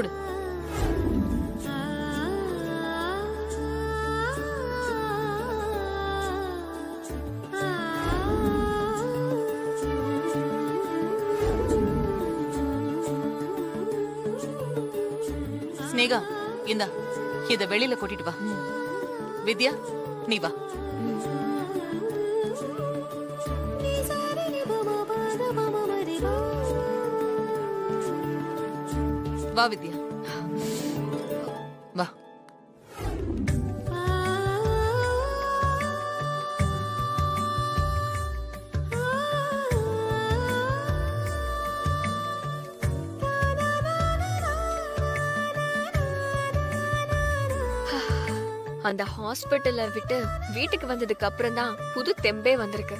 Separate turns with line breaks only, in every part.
குடு. ஸ்னேகா, இந்தா இத வெளியில கூட்டிட்டு வா. வித்யா, நீ வா. வா வித்யா, வா.
அந்த ஹாஸ்பிட்டல்ல விட்டு வீட்டுக்கு வந்ததுக்கு அப்புறம் தான் புது தெம்பே வந்திருக்கு.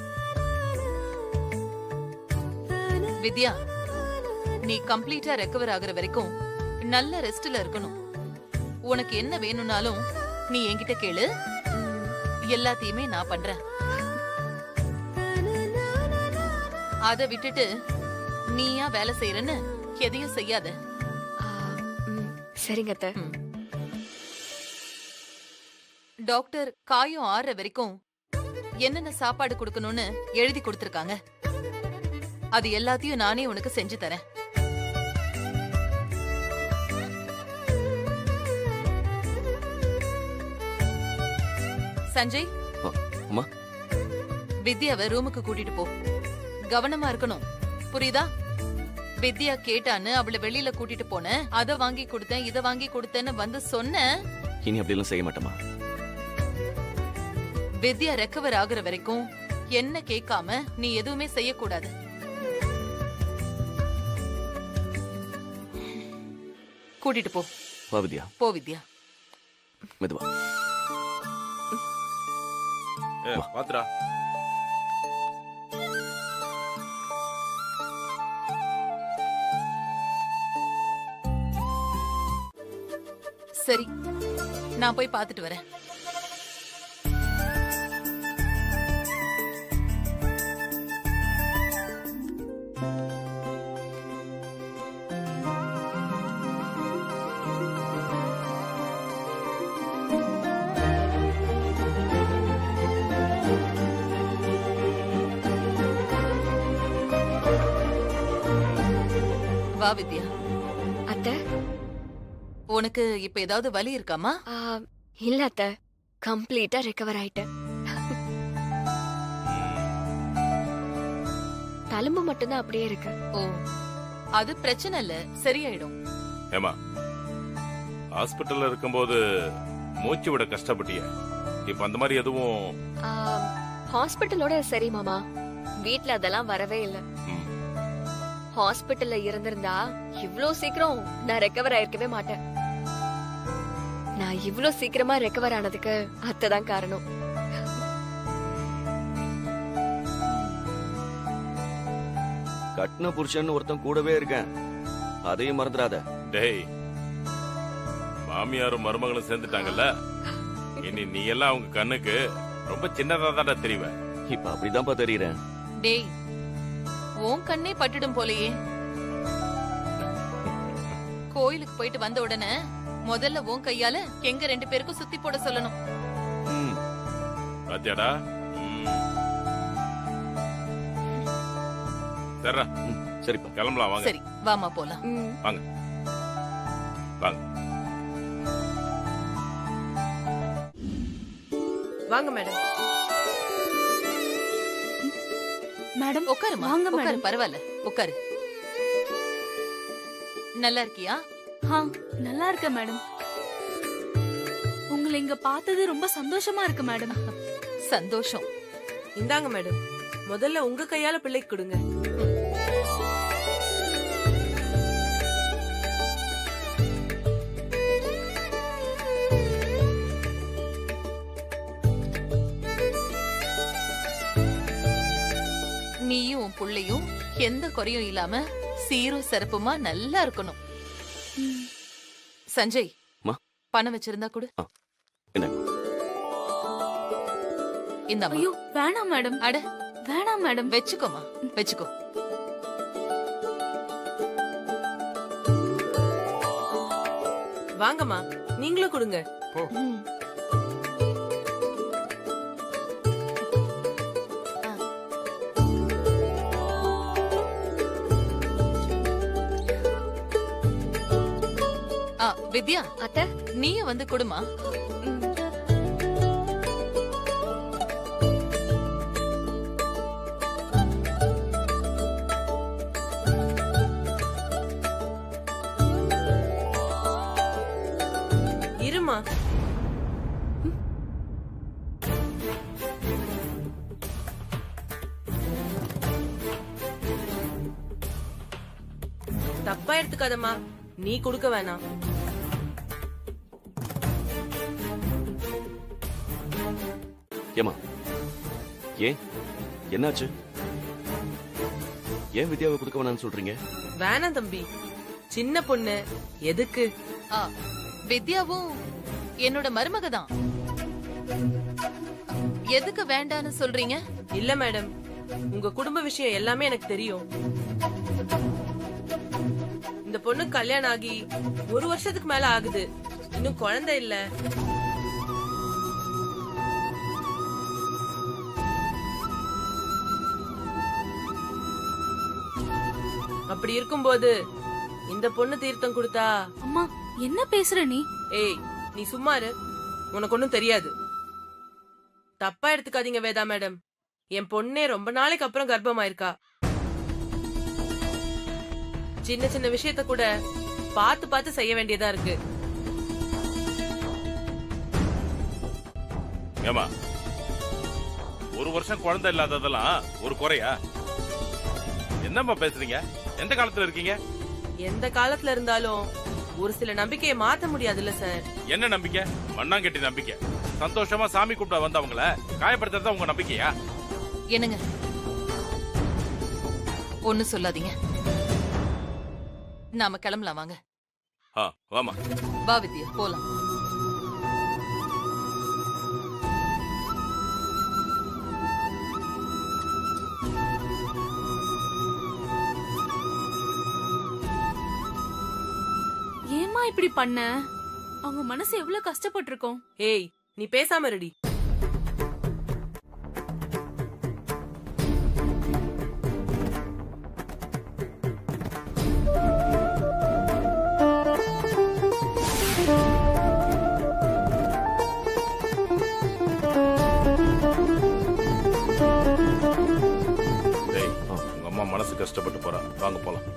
வித்யா, நீ கம்ப்ளீட்டா ரெக்கவர் ஆகுற வரைக்கும் நல்ல ரெஸ்ட்ல இருக்கணும். உனக்கு என்ன வேணும்னாலும் நீ என்கிட்ட கேளு, எல்லாத்தையுமே நான் பண்றேன். அத விட்டுட்டு நீயா வேலை செய்யறன்னு எதையும் செய்யாத.
சரிங்க அத்தை.
டாக்டர் காயம் ஆறுற வரைக்கும் என்னென்ன சாப்பாடு கொடுக்கணும்னு எழுதி கொடுத்திருக்காங்க. அது எல்லாத்தையும் நானே உனக்கு செஞ்சு தரேன். சஞ்சய், வித்யாவை ரூமுக்கு கூட்டிட்டு போ. கவனமா இருக்கணும், புரியுதா? வித்யா கேட்டான்னு அவளை வெளியில கூட்டிட்டு போன, அத வாங்கி கொடுத்தேன் இத வாங்கி கொடுத்தேன்னு வந்து சொன்ன.
இனி அப்படிலாம் செய்ய மாட்டேமா.
வித்யா ரெக்கவர் ஆகுற வரைக்கும் என்ன கேட்காம நீ எதுவுமே செய்யக்கூடாது. கூட்டிட்டு போ.
வா வித்யா.
போ வித்யா.
மெதுவா.
பாத்துடா.
சரி, நான் போய் பாத்துட்டு வரேன். வா வித்யா.
அத்தை,
உனக்கு இப்ப ஏதாவது வலி இருக்காமா?
இல்ல அத்தை, கம்ப்ளீட்டா ரெக்கவர் ஆயிட்டேன். தழும்பு மட்டும்தான் அப்படியே இருக்கு.
ஓ, அது பிரச்சனை இல்ல, சரியாயிடும்.
ஏமா, ஹாஸ்பிட்டல்ல இருக்கும்போது மூச்சு விட கஷ்டப்பட்டிய, இப்ப அந்த மாதிரி எதுவும்?
ஹாஸ்பிட்டலோட சரி மாமா, வீட்ல அதெல்லாம் வரவே இல்ல. ஹாஸ்பிட்டல்ல இருந்திருந்தா இவ்ளோ சீக்கிரம் நான் ரெக்கவர் ஆயிருக்கவே மாட்டேன். நான் இவ்ளோ சீக்கிரமா ரெக்கவர் ஆனதுக்கு அத்தைதான் காரணம்.
கட்டின புருஷன் ஒருத்தன் கூடவே இருக்கேன், அதையும் மறந்துடாத.
டேய், மாமியாரும் மருமகளும் சேர்ந்துட்டாங்கல்ல, இனி நீ எல்லாம் அவங்க கண்ணுக்கு ரொம்ப சின்னதா தான்டா தெரிவ.
இப்ப அப்படிதான்ப்பா தெரியுறேன்.
டேய், உன் கண்ணே பட்டுடும் போலயே. கோயிலுக்கு போயிட்டு வந்த உடனே முதல்ல உன் கையால எங்க 2 பேருக்கும் சுத்தி போட சொல்லணும்.
பாத்தியாடா? சரிடா.
சரிப்பா,
கிளம்பலாம் வாங்க.
சரி, வாமா போலாம்.
வாங்க வாங்க
வாங்க மேடம்.
மேடம் உட்காருமா. உட்காரு, பரவாயில்ல, உட்காரு. நல்லா இருக்கியா?
நல்லா இருக்க மேடம். உங்களை இங்க பார்த்தது ரொம்ப சந்தோஷமா இருக்கு மேடம்.
சந்தோஷம்.
இந்தாங்க மேடம், முதல்ல உங்க கையால பிள்ளைக்கு கொடுங்க.
நீயும் உன் புள்ளையும் எந்த குறையும் இல்லாம சீரும் சிறப்புமா நல்லா இருக்கணும். சஞ்சய், பணம் வச்சிருந்தா கொடு. இந்த
ஐயோ வேணாம் மேடம்.
அட
வேணாம் மேடம்.
வெச்சுக்கோமா, வெச்சுக்கோ.
வாங்கம்மா, நீங்களும் கொடுங்க.
ம்.
வித்யா,
அத்தை.
நீயும் வந்து கொடுமா.
ம்.
இருமா. தப்பா எடுத்துக்காதம்மா, நீ கொடுக்க வேணாம்.
ஏமா ஏன் என்னாச்சு? ஏன் வித்யாவை கொடுக்க வேணாம்னு சொல்றீங்க?
வேணாம் தம்பி, சின்ன பொண்ணு எதுக்கு?
வித்யாவும் என்னோட மருமக தான். எதுக்கு வேண்டான்னு சொல்றீங்க?
இல்ல மேடம், உங்க குடும்ப விஷயம் எல்லாமே எனக்கு தெரியும். இந்த பொண்ணு கல்யாணம் ஆகி 1 வருஷத்துக்கு மேல ஆகுது, இன்னும் குழந்தை இல்ல. அப்படி இருக்கும்போது இந்த பொண்ணு தீர்த்தம் கொடுத்தா?
அம்மா என்ன பேசுற நீ?
ஏய், நீ சும்மா இரு, உனக்கு ஒண்ணும் தெரியாது. தப்பா எடுத்துக்காதீங்க வேதா மேடம், என் பொண்ணே ரொம்ப நாளைக்கு அப்புறம் கர்ப்பமாயிருக்கா. சின்ன சின்ன விஷயத்த கூட பார்த்து பார்த்து செய்ய வேண்டியதா இருக்கு.
ஏமா 1 வருஷம் குழந்தை இல்லாததெல்லாம் ஒரு குறையா? என்னம்மா பேசுறீங்க? எந்த காலத்துல இருக்கீங்க?
எந்த காலத்துல இருந்தாலும் ஒரு சில நம்பிக்கையை மாத்த முடியாதுல்ல சார்.
என்ன நம்பிக்கை? மண்ணாங்கட்டி நம்பிக்கை. சந்தோஷமா சாமி கூப்பிட வந்தவங்கள காயப்படுத்துறதா உங்க நம்பிக்கையா?
என்னங்க, ஒண்ணு சொல்லாதீங்க. நாம கிளம்பலாம் வாங்க.
வாமா.
வா வித்யா, போலாம்.
ஏம்மா இப்படி பண்ண? அவங்க மனசு எவ்வளவு கஷ்டப்பட்டிருக்கோம்.
ஏய், நீ பேசாம இருடி.
டேய், உங்க அம்மா மனசு கஷ்டப்பட்டு போறா. வாங்க போலாம்.